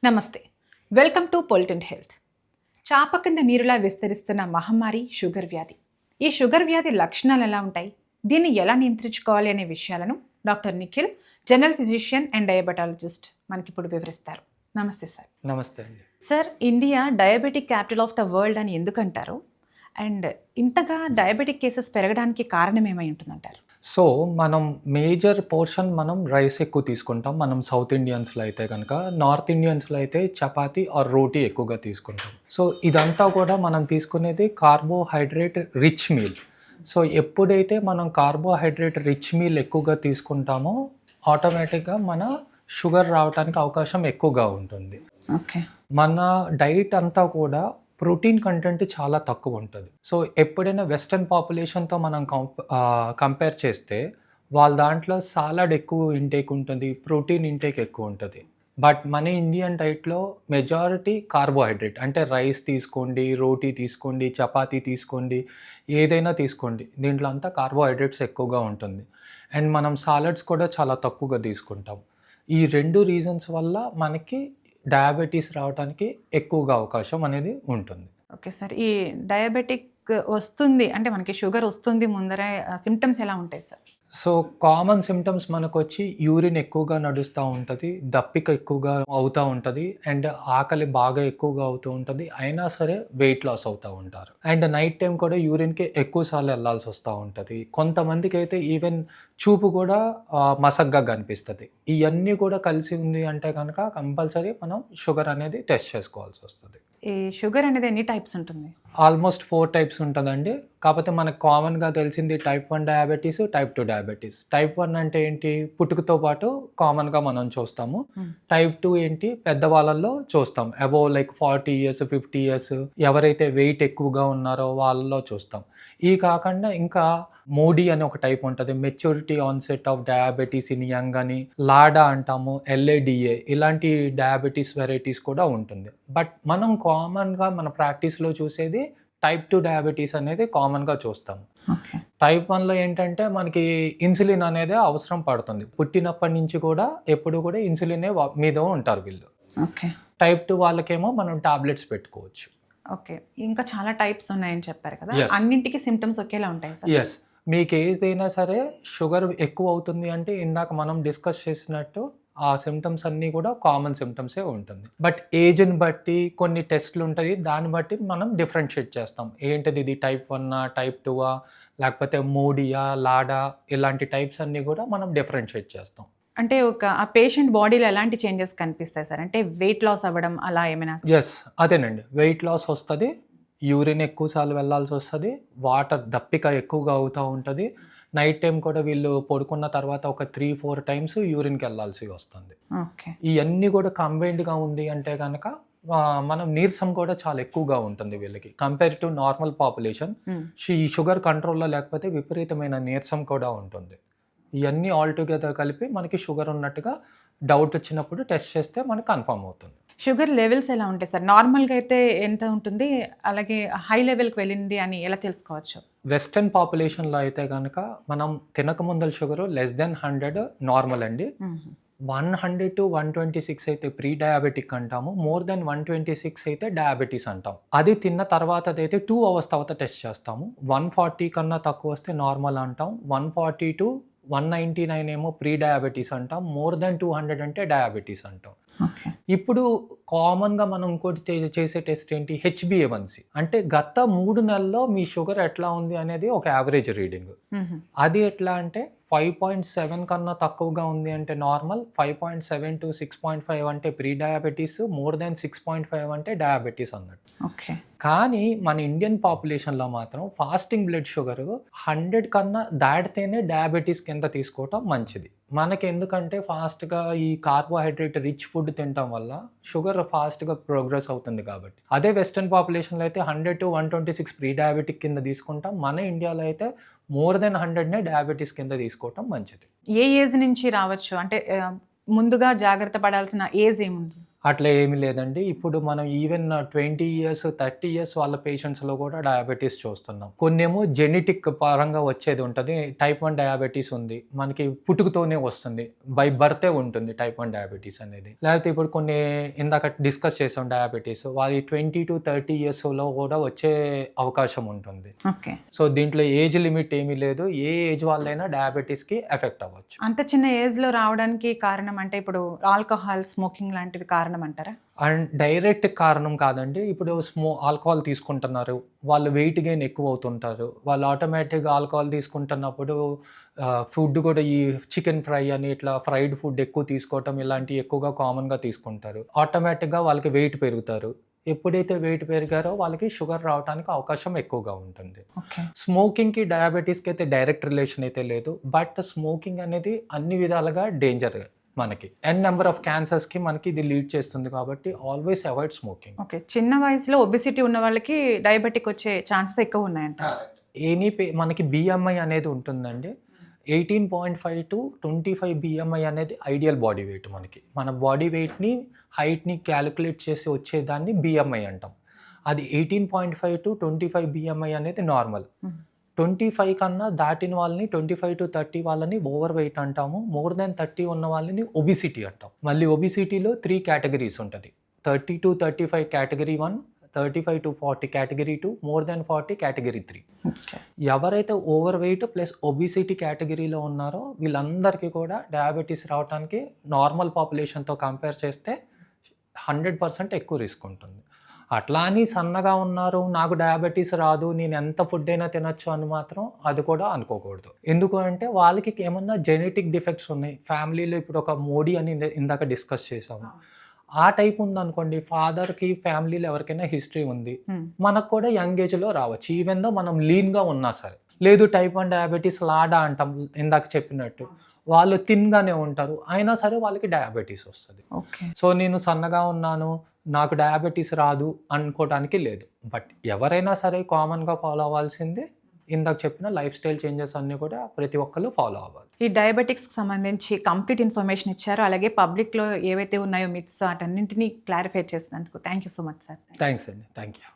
నమస్తే. Welcome to పొలిటెంట్ health. చాప కింద నీరులా విస్తరిస్తున్న మహమ్మారి షుగర్ వ్యాధి. ఈ షుగర్ వ్యాధి లక్షణాలు ఎలా ఉంటాయి, దీన్ని ఎలా నియంత్రించుకోవాలి అనే విషయాలను doctor Nikhil, general physician and diabetologist మనకి ఇప్పుడు వివరిస్తారు. నమస్తే సార్. నమస్తే అండి. Sir, India diabetic capital of the world అని ఎందుకంటారు? అండ్ ఇంతగా డయాబెటిక్ కేసెస్ పెరగడానికి కారణం ఏమై ఉంటుందంటారు? సో మనం మేజర్ పోర్షన్ మనం రైస్ ఎక్కువ తీసుకుంటాం. మనం సౌత్ ఇండియన్స్లో అయితే కనుక, నార్త్ ఇండియన్స్లో అయితే చపాతీ ఆర్ రోటీ ఎక్కువగా తీసుకుంటాం. సో ఇదంతా కూడా మనం తీసుకునేది కార్బోహైడ్రేట్ రిచ్ మీల్. సో ఎప్పుడైతే మనం కార్బోహైడ్రేట్ రిచ్ మీల్ ఎక్కువగా తీసుకుంటామో ఆటోమేటిక్గా మన షుగర్ రావడానికి అవకాశం ఎక్కువగా ఉంటుంది. ఓకే. మన డైట్ అంతా కూడా ప్రోటీన్ కంటెంట్ చాలా తక్కువ ఉంటుంది. సో ఎప్పుడైనా వెస్టర్న్ పాపులేషన్తో మనం కంపేర్ చేస్తే వాళ్ళ దాంట్లో సాలడ్ ఎక్కువ ఇంటేక్ ఉంటుంది, ప్రోటీన్ ఇంటేక్ ఎక్కువ ఉంటుంది. బట్ మన ఇండియన్ డైట్లో మెజారిటీ కార్బోహైడ్రేట్, అంటే రైస్ తీసుకోండి, రోటీ తీసుకోండి, చపాతీ తీసుకోండి, ఏదైనా తీసుకోండి, దీంట్లో అంతా కార్బోహైడ్రేట్స్ ఎక్కువగా ఉంటుంది. అండ్ మనం సాలడ్స్ కూడా చాలా తక్కువగా తీసుకుంటాం. ఈ రెండు రీజన్స్ వల్ల మనకి డయాబెటీస్ రావడానికి ఎక్కువగా అవకాశం అనేది ఉంటుంది. ఓకే సార్, ఈ డయాబెటిక్ వస్తుంది అంటే మనకి షుగర్ వస్తుంది ముందరే సిమ్టమ్స్ ఎలా ఉంటాయి సార్? సో కామన్ సిమ్టమ్స్ మనకు వచ్చి యూరిన్ ఎక్కువగా నడుస్తూ ఉంటుంది, దప్పిక ఎక్కువగా అవుతూ ఉంటుంది, అండ్ ఆకలి బాగా ఎక్కువగా అవుతూ ఉంటుంది. అయినా సరే వెయిట్ లాస్ అవుతూ ఉంటారు. అండ్ నైట్ టైం కూడా యూరిన్కి ఎక్కువసార్లు వెళ్ళాల్సి వస్తూ ఉంటుంది. కొంతమందికి అయితే ఈవెన్ చూపు కూడా మసగ్గా కనిపిస్తుంది. ఇవన్నీ కూడా కలిసి ఉంది అంటే కనుక కంపల్సరీ మనం షుగర్ అనేది టెస్ట్ చేసుకోవాల్సి వస్తుంది. ఈ షుగర్ అనేది ఎన్ని టైప్స్ ఉంటుంది? ఆల్మోస్ట్ 4 టైప్స్ ఉంటుందండి. కాకపోతే మనకు కామన్గా తెలిసింది type 1 diabetes, type 2 diabetes. Type 1 అంటే ఏంటి, పుట్టుకతో పాటు కామన్గా మనం చూస్తాము. టైప్ 2 ఏంటి, పెద్దవాళ్ళల్లో చూస్తాం. అబోవ్ లైక్ 40 ఇయర్స్, 50 ఇయర్స్ ఎవరైతే వెయిట్ ఎక్కువగా ఉన్నారో వాళ్ళలో చూస్తాం. ఈ కాకుండా ఇంకా మోడీ అని ఒక టైప్ ఉంటుంది, maturity onset of diabetes in young అని, లాడా అంటాము, ఎల్ఏడిఏ, ఇలాంటి డయాబెటీస్ వెరైటీస్ కూడా ఉంటుంది. బట్ మనం కామన్గా మన ప్రాక్టీస్లో చూసేది టైప్ 2 డయాబెటీస్ అనేది కామన్గా చూస్తాం. టైప్ 1లో ఏంటంటే మనకి ఇన్సులిన్ అనేది అవసరం పడుతుంది. పుట్టినప్పటి నుంచి కూడా ఎప్పుడు కూడా ఇన్సులినే మీద ఉంటారు వీళ్ళు. ఓకే. టైప్ 2 వాళ్ళకేమో మనం టాబ్లెట్స్ పెట్టుకోవచ్చు. ఓకే. ఇంకా చాలా టైప్స్ ఉన్నాయని చెప్పారు కదా, Yes. అన్నింటికి సిమ్టమ్స్ ఒకేలా ఉంటాయి సార్? ఎస్, మీకు ఏదైనా సరే షుగర్ ఎక్కువ అవుతుంది అంటే ఇందాక మనం డిస్కస్ చేసినట్టు ఆ సిమ్టమ్స్ అన్నీ కూడా కామన్ సిమ్టమ్సే ఉంటుంది. బట్ ఏజ్ని బట్టి కొన్ని టెస్ట్లు ఉంటాయి, దాన్ని బట్టి మనం డిఫరెన్షియేట్ చేస్తాం. ఏంటిది, ఇది టైప్ 1, టైప్ 2, లేకపోతే మోడియా, లాడా, ఇలాంటి టైప్స్ అన్నీ కూడా మనం డిఫరెన్షియేట్ చేస్తాం. అంటే ఆ పేషెంట్ బాడీలో ఎలాంటి చేంజెస్ కనిపిస్తాయి సార్? అంటే వెయిట్ లాస్ అవ్వడం అలా ఏమైనా? ఎస్, అదేనండి. వెయిట్ లాస్ వస్తుంది, యూరిన్ ఎక్కువసార్లు వెళ్ళాల్సి వస్తుంది, వాటర్ దప్పిక ఎక్కువగా అవుతూ ఉంటుంది. నైట్ టైం కూడా వీళ్ళు పడుకున్న తర్వాత ఒక 3-4 టైమ్స్ యూరిన్కి వెళ్ళాల్సి వస్తుంది. ఓకే. ఇవన్నీ కూడా కంబైన్డ్గా ఉంది అంటే కనుక మనం నీరసం కూడా చాలా ఎక్కువగా ఉంటుంది వీళ్ళకి కంపేర్ టు నార్మల్ పాపులేషన్. ఈ షుగర్ కంట్రోల్లో లేకపోతే విపరీతమైన నీరసం కూడా ఉంటుంది. ఇవన్నీ ఆల్ టుగెదర్ కలిపి మనకి షుగర్ ఉన్నట్టుగా డౌట్ వచ్చినప్పుడు టెస్ట్ చేస్తే మనకు కన్ఫర్మ్ అవుతుంది. షుగర్ లెవెల్స్ ఎలా ఉంటాయి సార్? నార్మల్గా అయితే ఎంత ఉంటుంది, అలాగే హై లెవెల్కి వెళ్ళింది అని ఎలా తెలుసుకోవచ్చు? వెస్టర్న్ పాపులేషన్లో అయితే కనుక మనం తినకముందల షుగర్ లెస్ దెన్ 100 నార్మల్ అండి. 100 to 126 అయితే ప్రీ డయాబెటిక్ అంటాము, మోర్ దెన్ 126 అయితే డయాబెటీస్ అంటాం. అది తిన్న తర్వాత అయితే 2 అవర్స్ తర్వాత టెస్ట్ చేస్తాము. 140 కన్నా తక్కువ వస్తే నార్మల్ అంటాం, 140 to 199 ఏమో ప్రీ డయాబెటీస్ అంటాం, మోర్ దెన్ 200 అంటే డయాబెటీస్ అంటాం. ఇప్పుడు కామన్గా మనం ఇంకోటి చేసే టెస్ట్ ఏంటి, HbA1c, అంటే గత 3 నెలల్లో మీ షుగర్ ఎట్లా ఉంది అనేది ఒక యావరేజ్ రీడింగ్. అది ఎట్లా అంటే 5.7 కన్నా తక్కువగా ఉంది అంటే నార్మల్, 5.7 to 6.5 అంటే ప్రీ డయాబెటీస్, మోర్ దెన్ 6.5 అంటే డయాబెటీస్ అన్నట్టు. ఓకే. కానీ మన ఇండియన్ పాపులేషన్లో మాత్రం ఫాస్టింగ్ బ్లడ్ షుగర్ 100 కన్నా దాటితేనే డయాబెటీస్ కింద తీసుకోవటం మంచిది మనకి. ఎందుకంటే ఫాస్ట్గా ఈ కార్బోహైడ్రేట్ రిచ్ ఫుడ్ తినటం వల్ల షుగర్ ఫాస్ట్గా ప్రోగ్రెస్ అవుతుంది కాబట్టి. అదే వెస్టర్న్ పాపులేషన్లో అయితే 100 to 126 ప్రీ డయాబెటిక్ కింద తీసుకుంటాం. మన ఇండియాలో అయితే మోర్ దెన్ 100నే డయాబెటీస్ కింద తీసుకోవటం మంచిది. ఏ ఏజ్ నుంచి రావచ్చు అంటే ముందుగా జాగ్రత్త పడాల్సిన ఏజ్ ఏముంది? అట్లా ఏమీ లేదండి. ఇప్పుడు మనం ఈవెన్ 20 ఇయర్స్, 30 ఇయర్స్ వాళ్ళ పేషెంట్స్‌లో కూడా డయాబెటిస్ చూస్తున్నాం. కొన్నేమో జెనెటిక్ పరంగా వచ్చేది ఉంటది. టైప్ 1 డయాబెటిస్ ఉంది. మనకి పుట్టుకతోనే వస్తుంది. బై బర్తే ఉంటుంది టైప్ 1 డయాబెటిస్ అనేది. లేకపోతే ఇప్పుడు కొన్ని ఇందాక డిస్కస్ చేసాం డయాబెటిస్. వాళ్ళి 20-30 ఇయర్స్‌లో కూడా వచ్చే అవకాశం ఉంటుంది. ఓకే. సో, దీంట్లో ఏజ్ లిమిట్ ఏమీ లేదు. ఏ ఏజ్ వాళ్ళైనా డయాబెటిస్‌కి ఎఫెక్ట్ అవ్వచ్చు. అంత చిన్న ఏజ్‌లో రావడానికి కారణం అంటే ఇప్పుడు ఆల్కహాల్, స్మోకింగ్ లాంటివి కారణం అంటారా? అండ్ డైరెక్ట్ కారణం కాదండి. ఇప్పుడు ఆల్కహాల్ తీసుకుంటున్నారు. వాళ్ళు వెయిట్ గెయిన్ ఎక్కువ అవుతుంటారు. వాళ్ళు ఆటోమేటిక్‌గా ఆల్కహాల్ తీసుకుంటున్నప్పుడు ఫుడ్ కూడా ఈ చికెన్ ఫ్రై అని ఇట్లా ఫ్రైడ్ ఫుడ్ ఎక్కువ తీసుకోవటం ఇలాంటివి ఎక్కువగా కామన్‌గా తీసుకుంటారు. ఆటోమేటిక్‌గా వాళ్ళకి వెయిట్ పెరుగుతారు. ఎప్పుడైతే వెయిట్ పెరిగారో వాళ్ళకి షుగర్ రావడానికి అవకాశం ఎక్కువగా ఉంటుంది. ఓకే. స్మోకింగ్‌కి, డయాబెటిస్‌కి అయితే డైరెక్ట్ రిలేషన్ అయితే లేదు. బట్ స్మోకింగ్ అనేది అన్ని విధాలుగా డేంజర్ మనకి. నెంబర్ ఆఫ్ క్యాన్సర్స్‌కి మనకి ఇది లీడ్ చేస్తుంది కాబట్టి ఆల్వేస్ అవాయిడ్ స్మోకింగ్. ఓకే. చిన్న వయసులో ఒబెసిటీ ఉన్న వాళ్ళకి డయాబెటిక్ వచ్చే ఛాన్సెస్ ఎక్కువ ఉన్నాయంట. మనకి బిఎంఐ అనేది ఉంటుందండి. 18.5-25 బిఎంఐ అనేది ఐడియల్ బాడీ వెయిట్ మనకి. మన బాడీ వెయిట్‌ని, హైట్‌ని క్యాలిక్యులేట్ చేసి వచ్చేదాన్ని బిఎంఐ అంటాం. అది 18.5-25 బిఎంఐ అనేది నార్మల్. 25 కన్నా దాటిన వాళ్ళని 25-30 వాళ్ళని ఓవర్ వెయిట్ అంటాము. మోర్ దెన్ 30 ఉన్న వాళ్ళని ఒబిసిటీ అంటాం. మళ్ళీ ఒబిసిటీలో 3 కేటగిరీస్ ఉంటది. 30-35 category 1, 35-40 category 2, more than 40 category 3. Okay. ఎవరైతే ఓవర్ వెయిట్ ప్లస్ ఒబిసిటీ కేటగిరీలో ఉన్నారో వీళ్ళందరికీ కూడా డయాబెటిస్ రావడానికి నార్మల్ పాపులేషన్‌తో కంపేర్ చేస్తే 100% ఎక్కువ రిస్క్ ఉంటుంది. అట్లా అని సన్నగా ఉన్నారు, నాకు డయాబెటిస్ రాదు, నేను ఎంత ఫుడ్ అయినా తినొచ్చు అని మాత్రం అది కూడా అనుకోకూడదు. ఎందుకు అంటే వాళ్ళకి ఏమన్నా జెనెటిక్ డిఫెక్ట్స్ ఉన్నాయి. ఫ్యామిలీలో ఇప్పుడు ఒక మోడీ అని ఇందాక డిస్కస్ చేసాము. ఆ టైప్ ఉందనుకోండి, ఫాదర్‌కి ఫ్యామిలీలో ఎవరికైనా హిస్టరీ ఉంది. మనకు కూడా యంగ్ ఏజ్‌లో రావచ్చు. ఈవెన్ దో మనం లీన్‌గా ఉన్నా సరే. లేదు టైప్ 1 డయాబెటిస్ లాడా అంటాం ఇందాక చెప్పినట్టు. వాళ్ళు థిన్‌గానే ఉంటారు. అయినా సరే వాళ్ళకి డయాబెటిస్ వస్తది. ఓకే. సో, నేను సన్నగా ఉన్నాను, నాకు డయాబెటిస్ రాదు అనుకోవటానికి లేదు. బట్ ఎవరైనా సరే కామన్‌గా ఫాలో అవ్వాల్సింది ఇందాక చెప్పిన లైఫ్ స్టైల్ చేంజెస్ అన్నీ కూడా ప్రతి ఒక్కళ్ళు ఫాలో అవ్వాలి. ఈ డయాబెటిక్స్‌కి సంబంధించి కంప్లీట్ ఇన్ఫర్మేషన్ ఇచ్చారు. అలాగే పబ్లిక్‌లో ఏవైతే ఉన్నాయో మిత్స్ వాటన్నింటిని క్లారిఫై చేసినందుకు thank you so much sir. Thanks అండి. Thank you.